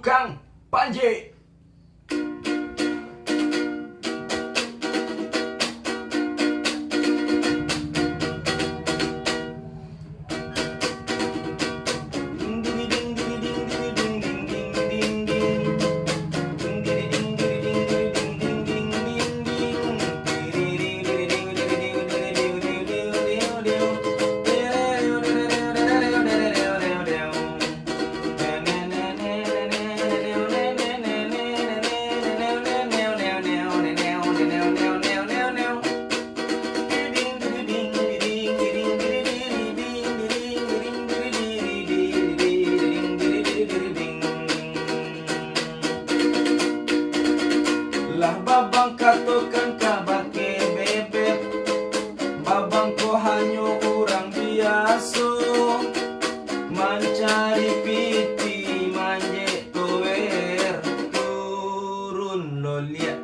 Tukang Panji. Lah babang katokan kabake bebek, babang ko hanyo orang biasa, mencari piti manje tower turun lolia,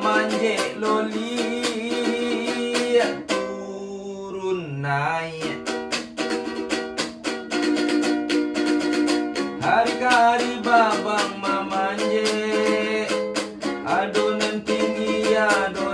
manje lolia turun naik. Hari-hari babang mamanje, adonan tinggi adonan